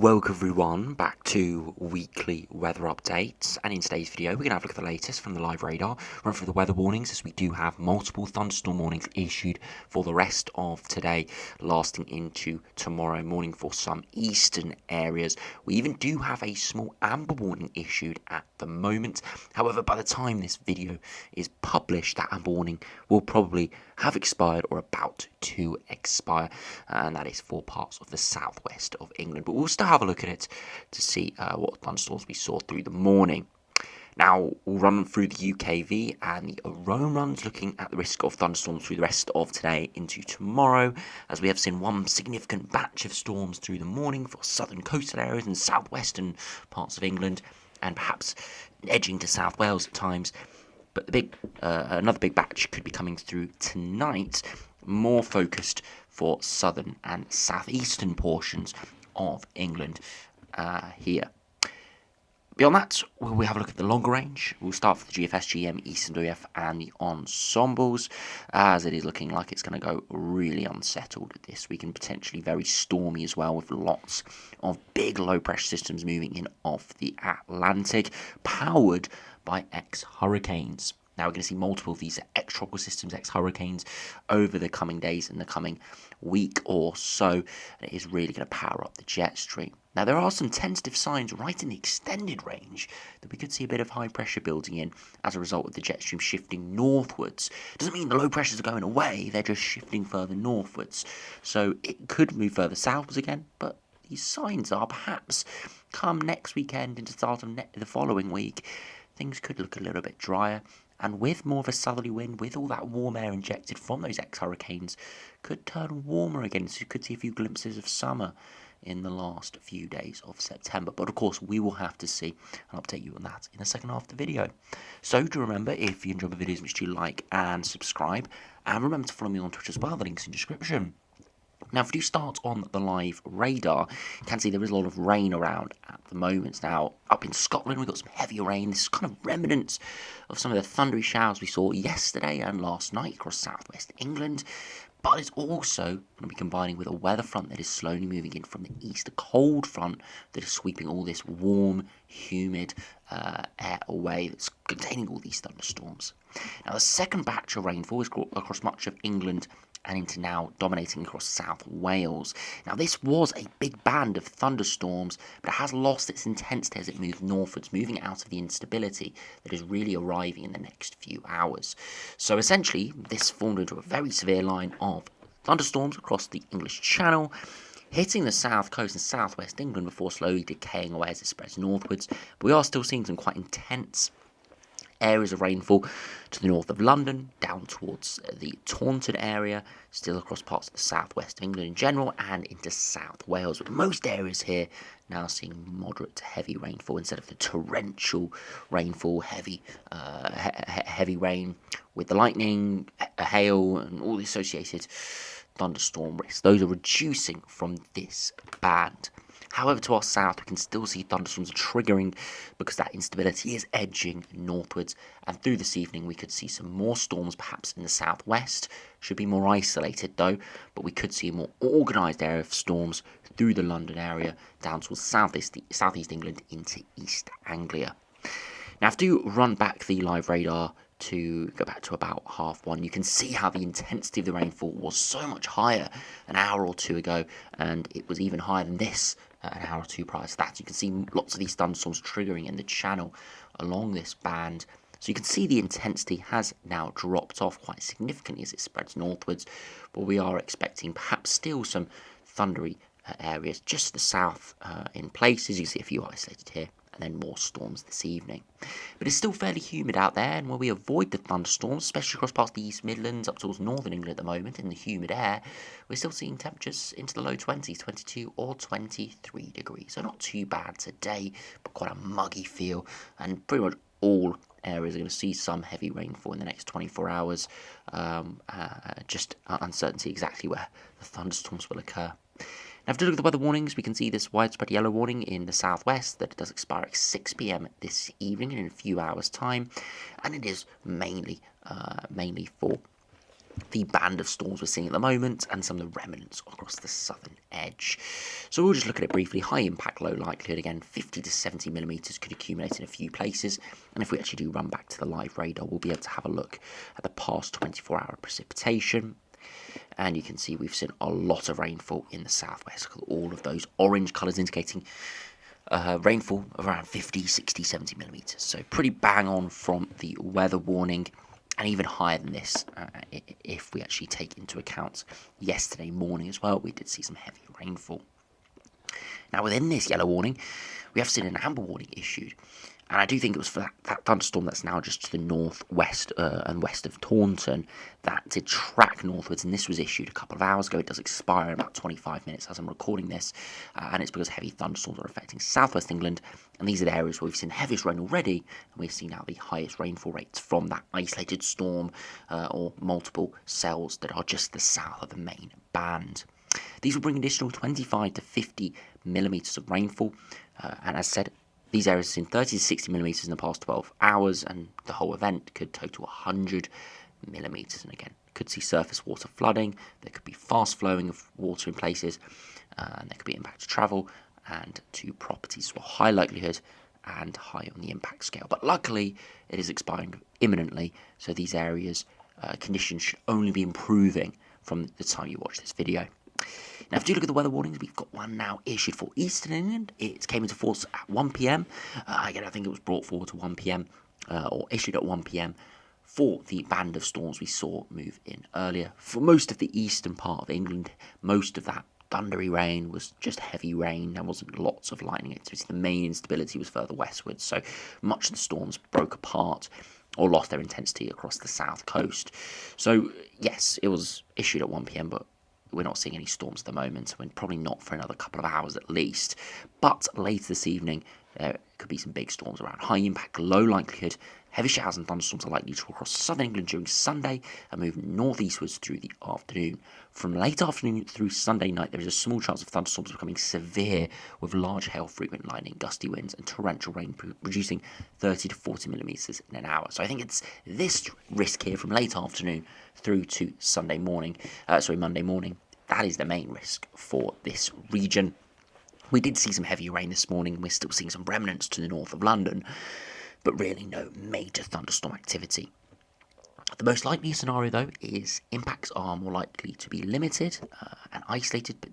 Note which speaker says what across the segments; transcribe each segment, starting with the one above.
Speaker 1: Welcome everyone back to weekly weather updates, and in today's video we're going to have a look at the latest from the live radar, run through the weather warnings as we do have multiple thunderstorm warnings issued for the rest of today, lasting into tomorrow morning for some eastern areas. We even do have a small amber warning issued at the moment. However, by the time this video is published, that amber warning will probably have expired or about to expire, and that is for parts of the southwest of England. But we'll still have a look at it to see what thunderstorms we saw through the morning. Now, we'll run through the UKV and the Rome runs, looking at the risk of thunderstorms through the rest of today into tomorrow, as we have seen one significant batch of storms through the morning for southern coastal areas and southwestern parts of England, and perhaps edging to South Wales at times. But another big batch could be coming through tonight, more focused for southern and southeastern portions of England here. Beyond that, we'll have a look at the longer range. We'll start with the GFS, GM, Eastern WF and the ensembles, as it is looking like it's going to go really unsettled this week and potentially very stormy as well, with lots of big low pressure systems moving in off the Atlantic, powered by ex-hurricanes. Now we're going to see multiple of these ex-tropical systems, ex-hurricanes, over the coming days and the coming week or so, and it is really going to power up the jet stream. Now there are some tentative signs right in the extended range that we could see a bit of high pressure building in as a result of the jet stream shifting northwards. Doesn't mean the low pressures are going away, they're just shifting further northwards. So it could move further southwards again, but these signs are perhaps come next weekend into the start of the following week, things could look a little bit drier. And with more of a southerly wind, with all that warm air injected from those ex-hurricanes, could turn warmer again. So you could see a few glimpses of summer in the last few days of September. But of course, we will have to see and update you on that in the second half of the video. So do remember, if you enjoy the videos, make sure you like and subscribe. And remember to follow me on Twitter as well, the link's in the description. Now, if we do start on the live radar, you can see there is a lot of rain around at the moment. Now, up in Scotland, we've got some heavier rain. This is kind of remnants of some of the thundery showers we saw yesterday and last night across southwest England. But it's also going to be combining with a weather front that is slowly moving in from the east, a cold front that is sweeping all this warm, humid air away that's containing all these thunderstorms. Now, the second batch of rainfall is across much of England and into now dominating across South Wales. Now, this was a big band of thunderstorms, but it has lost its intensity as it moves northwards, moving out of the instability that is really arriving in the next few hours. So essentially, this formed into a very severe line of thunderstorms across the English Channel, hitting the south coast and southwest England before slowly decaying away as it spreads northwards. But we are still seeing some quite intense areas of rainfall to the north of London, down towards the Taunton area, still across parts of the southwest of England in general, and into South Wales, with most areas here now seeing moderate to heavy rainfall instead of the torrential rainfall, heavy rain with the lightning, hail, and all the associated thunderstorm risks. Those are reducing from this band. However, to our south, we can still see thunderstorms triggering because that instability is edging northwards. And through this evening, we could see some more storms, perhaps in the southwest. Should be more isolated, though. But we could see a more organised area of storms through the London area, down towards southeast England into East Anglia. Now, if I do run back the live radar to go back to about 1:30, you can see how the intensity of the rainfall was so much higher an hour or two ago, and it was even higher than this an hour or two prior to that. You can see lots of these thunderstorms triggering in the channel along this band. So you can see the intensity has now dropped off quite significantly as it spreads northwards, but we are expecting perhaps still some thundery areas just to the south in places. You can see a few isolated here, and then more storms this evening. But it's still fairly humid out there, and while we avoid the thunderstorms, especially across past the East Midlands up towards northern England at the moment in the humid air, we're still seeing temperatures into the low 20s, 22 or 23 degrees. So not too bad today, but quite a muggy feel, and pretty much all areas are going to see some heavy rainfall in the next 24 hours. Just uncertainty exactly where the thunderstorms will occur. Now, if we look at the weather warnings, we can see this widespread yellow warning in the southwest that it does expire at 6 p.m. this evening in a few hours' time, and it is mainly for the band of storms we're seeing at the moment, and some of the remnants across the southern edge. So we'll just look at it briefly. High impact, low likelihood. Again, 50 to 70 millimetres could accumulate in a few places. And if we actually do run back to the live radar, we'll be able to have a look at the past 24-hour precipitation. And you can see we've seen a lot of rainfall in the southwest. All of those orange colours indicating rainfall of around 50, 60, 70 millimetres. So pretty bang on from the weather warning. And even higher than this, if we actually take into account yesterday morning as well, we did see some heavy rainfall. Now, within this yellow warning, we have seen an amber warning issued. And I do think it was for that thunderstorm that's now just to the northwest and west of Taunton that did track northwards, and this was issued a couple of hours ago. It does expire in about 25 minutes as I'm recording this, and it's because heavy thunderstorms are affecting southwest England, and these are the areas where we've seen the heaviest rain already, and we've seen now the highest rainfall rates from that isolated storm or multiple cells that are just the south of the main band. These will bring additional 25 to 50 millimetres of rainfall, and as said, these areas have seen 30 to 60 millimetres in the past 12 hours, and the whole event could total 100 millimetres. And again, could see surface water flooding, there could be fast flowing of water in places, and there could be impact to travel and to properties. So high likelihood and high on the impact scale. But luckily, it is expiring imminently, so these areas, conditions should only be improving from the time you watch this video. Now, if you look at the weather warnings, we've got one now issued for Eastern England. It came into force at 1 p.m. Again, I think it was brought forward to 1 p.m. Or issued at 1 p.m. for the band of storms we saw move in earlier. For most of the eastern part of England, most of that thundery rain was just heavy rain. There wasn't lots of lightning activity. The main instability was further westwards, so much of the storms broke apart or lost their intensity across the south coast. So, yes, it was issued at 1 p.m, but we're not seeing any storms at the moment. We're probably not for another couple of hours at least. But later this evening, there could be some big storms around. High impact, low likelihood. Heavy showers and thunderstorms are likely to across southern England during Sunday and move northeastwards through the afternoon. From late afternoon through Sunday night, there is a small chance of thunderstorms becoming severe with large hail, frequent lightning, gusty winds and torrential rain producing 30 to 40 millimetres in an hour. So I think it's this risk here from late afternoon through to Monday morning. That is the main risk for this region. We did see some heavy rain this morning. We're still seeing some remnants to the north of London, but really no major thunderstorm activity. The most likely scenario, though, is impacts are more likely to be limited and isolated,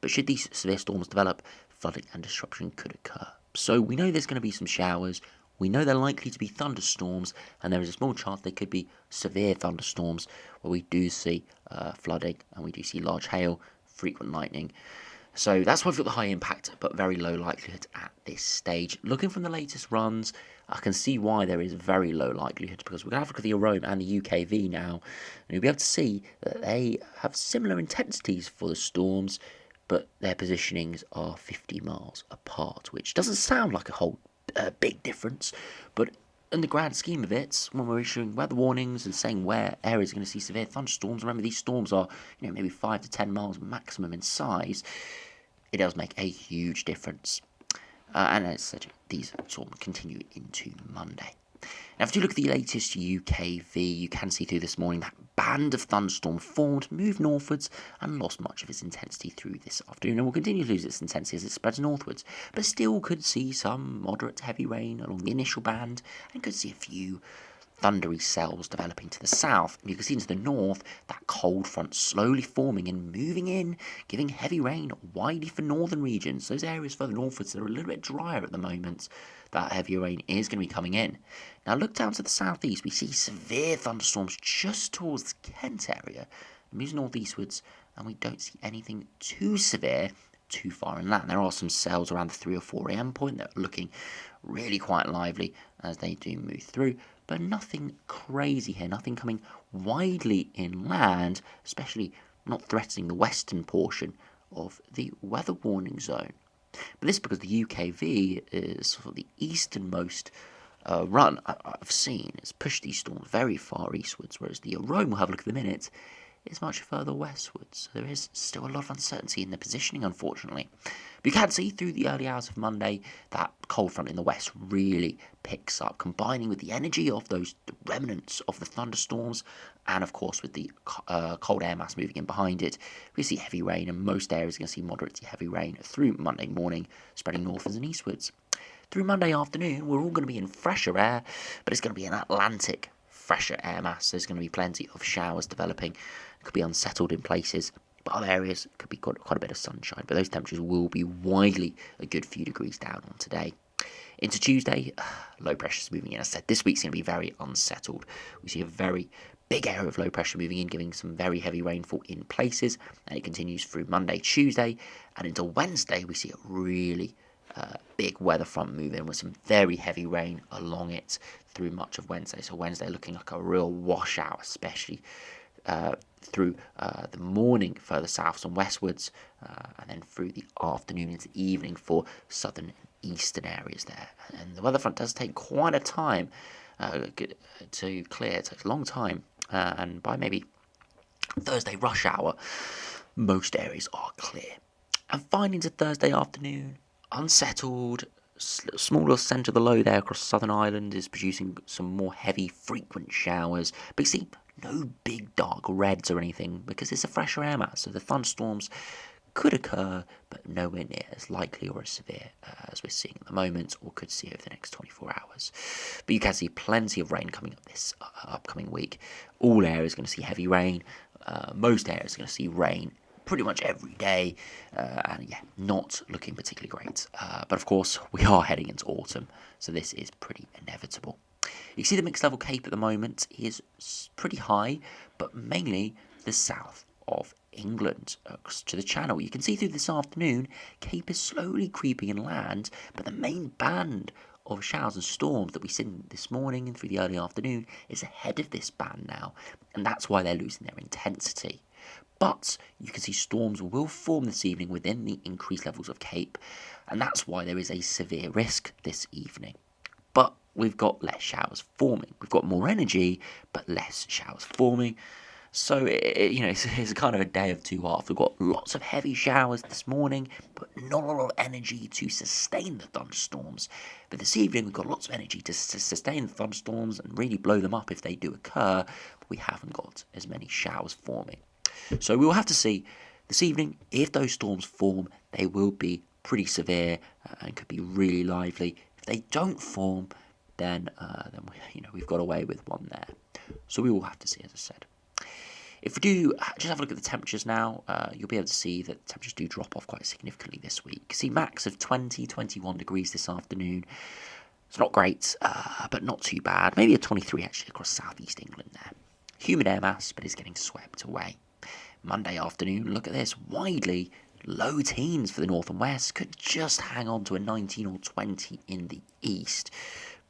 Speaker 1: but should these severe storms develop, flooding and disruption could occur. So we know there's going to be some showers. We know they're likely to be thunderstorms, and there is a small chance they could be severe thunderstorms where we do see flooding and we do see large hail, frequent lightning. So that's why we've got the high impact but very low likelihood at this stage. Looking from the latest runs, I can see why there is very low likelihood, because we're going to have a look at the Arome and the UKV now, and you'll be able to see that they have similar intensities for the storms, but their positionings are 50 miles apart, which doesn't sound like a whole big difference, but in the grand scheme of it, when we're issuing weather warnings and saying where areas are going to see severe thunderstorms, remember these storms are, maybe 5 to 10 miles maximum in size. It does make a huge difference. And as I said, these sort of continue into Monday. Now, if you look at the latest UKV, you can see through this morning that band of thunderstorm formed, moved northwards, and lost much of its intensity through this afternoon, and will continue to lose its intensity as it spreads northwards, but still could see some moderate to heavy rain along the initial band, and could see a few thundery cells developing to the south. You can see into the north that cold front slowly forming and moving in, giving heavy rain widely for northern regions. Those areas further northwards that are a little bit drier at the moment, that heavier rain is going to be coming in. Now look down to the southeast, we see severe thunderstorms just towards the Kent area. It moves northeastwards, and we don't see anything too severe too far inland. There are some cells around the 3 or 4 a.m. point that are looking really quite lively as they do move through, but nothing crazy here, nothing coming widely inland, especially not threatening the western portion of the weather warning zone. But this is because the UKV is sort of the easternmost run I've seen. It's pushed these storms very far eastwards, whereas the Arome, we'll have a look at in a minute, is much further westwards. So there is still a lot of uncertainty in the positioning, unfortunately. But you can see through the early hours of Monday that cold front in the west really picks up, combining with the energy of those remnants of the thunderstorms, and of course with the cold air mass moving in behind it. We see heavy rain, and most areas are going to see moderate to heavy rain through Monday morning, spreading northwards and eastwards. Through Monday afternoon, we're all going to be in fresher air, but it's going to be an Atlantic fresher air mass. There's going to be plenty of showers developing. It could be unsettled in places, but other areas could be quite a bit of sunshine. But those temperatures will be widely a good few degrees down on today. Into Tuesday, low pressure is moving in. As I said, this week's going to be very unsettled. We see a very big area of low pressure moving in, giving some very heavy rainfall in places, and it continues through Monday, Tuesday, and into Wednesday we see a really big weather front move in with some very heavy rain along it through much of Wednesday. So Wednesday looking like a real washout, especially through the morning further south and westwards, and then through the afternoon into evening for southern and eastern areas there. And the weather front does take quite a time to clear. It takes a long time, and by maybe Thursday rush hour, most areas are clear. And finally into Thursday afternoon, unsettled, smaller centre of the low there across Southern Ireland is producing some more heavy, frequent showers. But you see, no big dark reds or anything because it's a fresher air mass, so the thunderstorms could occur, but nowhere near as likely or as severe as we're seeing at the moment, or could see over the next 24 hours. But you can see plenty of rain coming up this upcoming week. All areas are going to see heavy rain. Most areas are going to see rain pretty much every day, and yeah, not looking particularly great. But of course, we are heading into autumn, so this is pretty inevitable. You can see the mixed level Cape at the moment is pretty high, but mainly the south of England to the Channel. You can see through this afternoon, Cape is slowly creeping inland, but the main band of showers and storms that we seen this morning and through the early afternoon is ahead of this band now, and that's why they're losing their intensity. But you can see storms will form this evening within the increased levels of Cape, and that's why there is a severe risk this evening. But we've got less showers forming. We've got more energy, but less showers forming. So, it's kind of a day of two halves. We've got lots of heavy showers this morning, but not a lot of energy to sustain the thunderstorms. But this evening, we've got lots of energy to sustain the thunderstorms and really blow them up if they do occur, but we haven't got as many showers forming. So we will have to see this evening if those storms form. They will be pretty severe and could be really lively. If they don't form, then we've got away with one there. So we will have to see, as I said. If we do just have a look at the temperatures now, you'll be able to see that temperatures do drop off quite significantly this week. See max of 21 degrees this afternoon. It's not great, but not too bad. Maybe a 23 actually across southeast England there. Humid air mass, but it's getting swept away. Monday afternoon, look at this, widely low teens for the north and west, could just hang on to a 19 or 20 in the east,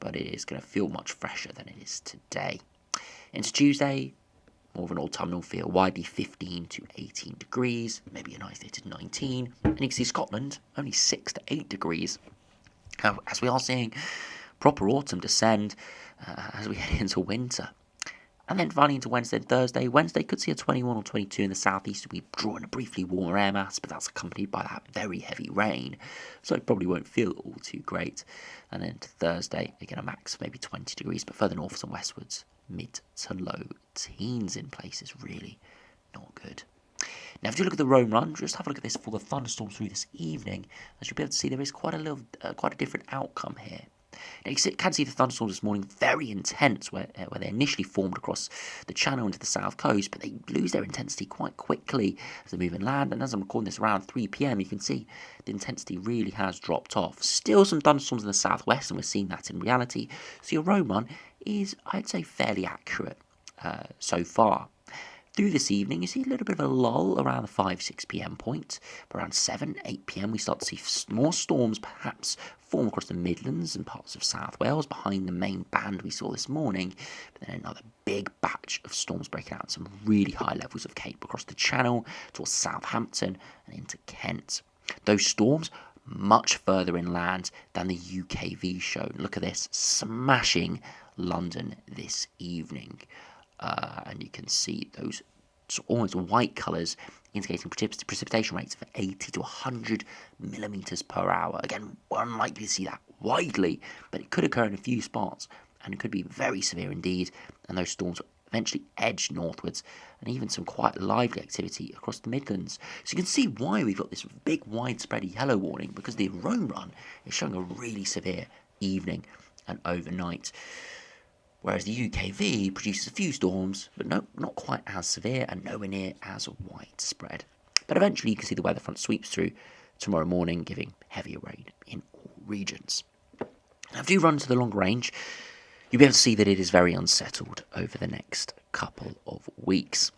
Speaker 1: but it is going to feel much fresher than it is today. Into Tuesday, more of an autumnal feel, widely 15 to 18 degrees, maybe an isolated 19, and you can see Scotland only 6 to 8 degrees, as we are seeing proper autumn descend as we head into winter. And then finally into Wednesday and Thursday. Wednesday could see a 21 or 22 in the southeast. We draw in a briefly warmer air mass, but that's accompanied by that very heavy rain, so it probably won't feel all too great. And then to Thursday, again a max of maybe 20 degrees, but further north and westwards, mid to low teens in places. Really not good. Now, if you look at the Rome run, just have a look at this for the thunderstorms through this evening, as you'll be able to see there is quite a different outcome here. Now, you can see the thunderstorms this morning very intense, where they initially formed across the Channel into the south coast, but they lose their intensity quite quickly as they move inland. And as I'm recording this around 3 p.m, you can see the intensity really has dropped off. Still some thunderstorms in the southwest, and we're seeing that in reality. So your Rome run is, I'd say, fairly accurate so far. Through this evening, you see a little bit of a lull around the 5-6 p.m. point. But around 7-8 p.m, we start to see more storms perhaps form across the Midlands and parts of South Wales behind the main band we saw this morning. But then another big batch of storms breaking out, some really high levels of Cape across the Channel towards Southampton and into Kent. Those storms much further inland than the UKV shown. Look at this, smashing London this evening. And you can see those almost white colours, indicating precipitation rates of 80 to 100 millimetres per hour. Again, we're unlikely to see that widely, but it could occur in a few spots, and it could be very severe indeed, and those storms will eventually edge northwards, and even some quite lively activity across the Midlands. So you can see why we've got this big widespread yellow warning, because the Rome run is showing a really severe evening and overnight. Whereas the UKV produces a few storms, but no, not quite as severe and nowhere near as widespread. But eventually you can see the weather front sweeps through tomorrow morning, giving heavier rain in all regions. Now, if you run to the longer range, you'll be able to see that it is very unsettled over the next couple of weeks.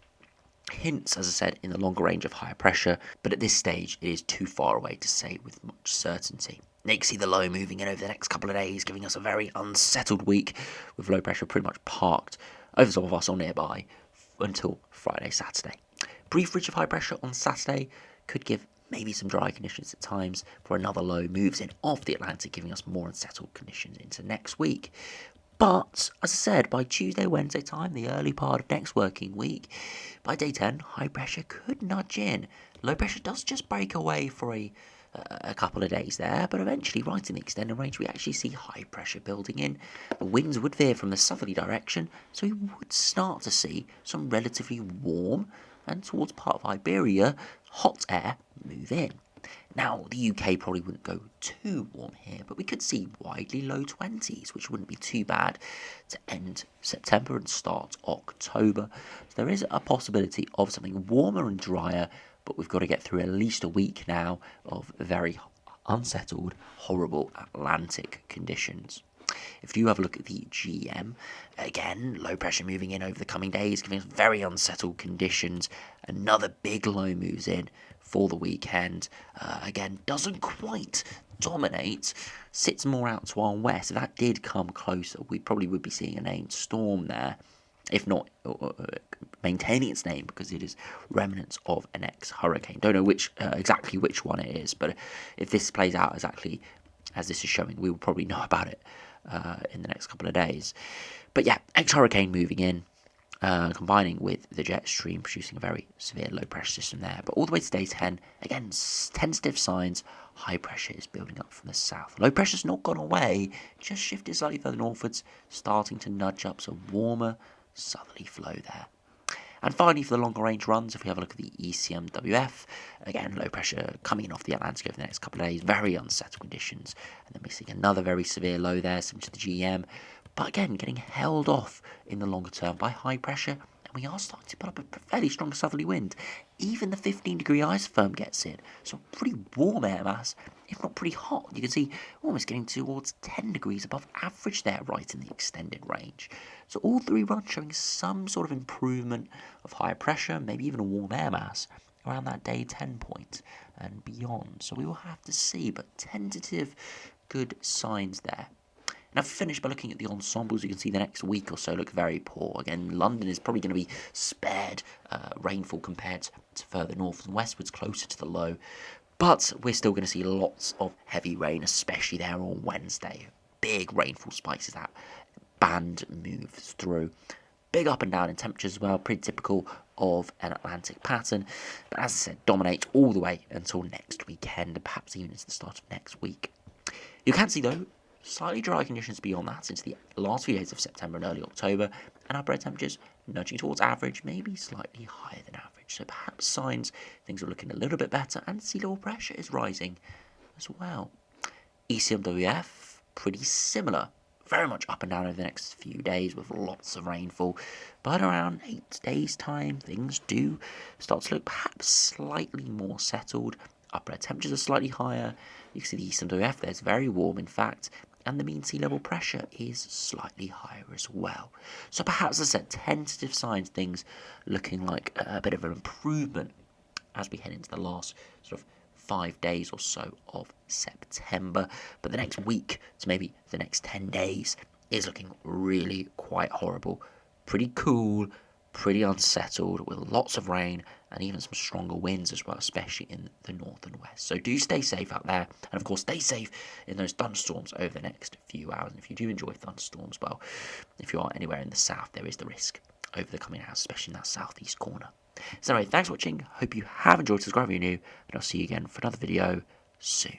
Speaker 1: Hints, as I said, in the longer range of higher pressure, but at this stage it is too far away to say with much certainty. Now you can see the low moving in over the next couple of days, giving us a very unsettled week, with low pressure pretty much parked over some of us or nearby until Friday, Saturday. Brief ridge of high pressure on Saturday could give maybe some dry conditions at times before another low moves in off the Atlantic, giving us more unsettled conditions into next week. But, as I said, by Tuesday, Wednesday time, the early part of next working week, by day 10, high pressure could nudge in. Low pressure does just break away for a couple of days there, but eventually, right in the extended range, we actually see high pressure building in. The winds would veer from the southerly direction, so we would start to see some relatively warm and towards part of Iberia, hot air move in. Now, the UK probably wouldn't go too warm here, but we could see widely low 20s, which wouldn't be too bad to end September and start October. So there is a possibility of something warmer and drier, but we've got to get through at least a week now of very unsettled, horrible Atlantic conditions. If you have a look at the GM, again, low pressure moving in over the coming days, giving us very unsettled conditions. Another big low moves in for the weekend. Again, doesn't quite dominate, sits more out to our west. If that did come closer, we probably would be seeing a named storm there, if not maintaining its name, because it is remnants of an ex-hurricane. Don't know exactly which one it is, but if this plays out exactly as this is showing, we will probably know about it in the next couple of days. But yeah, ex-hurricane moving in, combining with the jet stream, producing a very severe low pressure system there. But all the way to day 10, again, tentative signs, high pressure is building up from the south. Low pressure's not gone away, just shifted slightly further northwards, starting to nudge up some warmer southerly flow there. And finally, for the longer range runs, if we have a look at the ECMWF, again, low pressure coming in off the Atlantic over the next couple of days, very unsettled conditions. And then we're seeing another very severe low there, similar to the GM. But again, getting held off in the longer term by high pressure. And we are starting to put up a fairly strong southerly wind. Even the 15-degree isotherm gets in. So pretty warm air mass, if not pretty hot. You can see almost getting towards 10 degrees above average there, right in the extended range. So all three runs showing some sort of improvement of higher pressure, maybe even a warm air mass around that day 10 point and beyond. So we will have to see, but tentative good signs there. Now, finish by looking at the ensembles, you can see the next week or so look very poor. Again, London is probably going to be spared rainfall compared to further north and westwards, closer to the low. But we're still going to see lots of heavy rain, especially there on Wednesday. Big rainfall spikes as that band moves through. Big up and down in temperatures as well, pretty typical of an Atlantic pattern. But as I said, dominate all the way until next weekend, and perhaps even into the start of next week. You can see, though, slightly dry conditions beyond that into the last few days of September and early October, and upper air temperatures nudging towards average, maybe slightly higher than average. So perhaps signs things are looking a little bit better, and sea level pressure is rising as well. ECMWF, pretty similar. Very much up and down over the next few days with lots of rainfall. But around 8 days' time, things do start to look perhaps slightly more settled. Upper air temperatures are slightly higher. You can see the ECMWF there is very warm, in fact. And the mean sea level pressure is slightly higher as well. So perhaps, as I said, tentative signs, things looking like a bit of an improvement as we head into the last sort of 5 days or so of September. But the next week to maybe the next 10 days is looking really quite horrible. Pretty cool, pretty unsettled, with lots of rain and even some stronger winds as well, especially in the north and west. So do stay safe out there, and of course stay safe in those thunderstorms over the next few hours. And if you do enjoy thunderstorms, well, if you are anywhere in the south, there is the risk over the coming hours, especially in that southeast corner. So anyway, thanks for watching. Hope you have enjoyed. Subscribe if you're new, and I'll see you again for another video soon.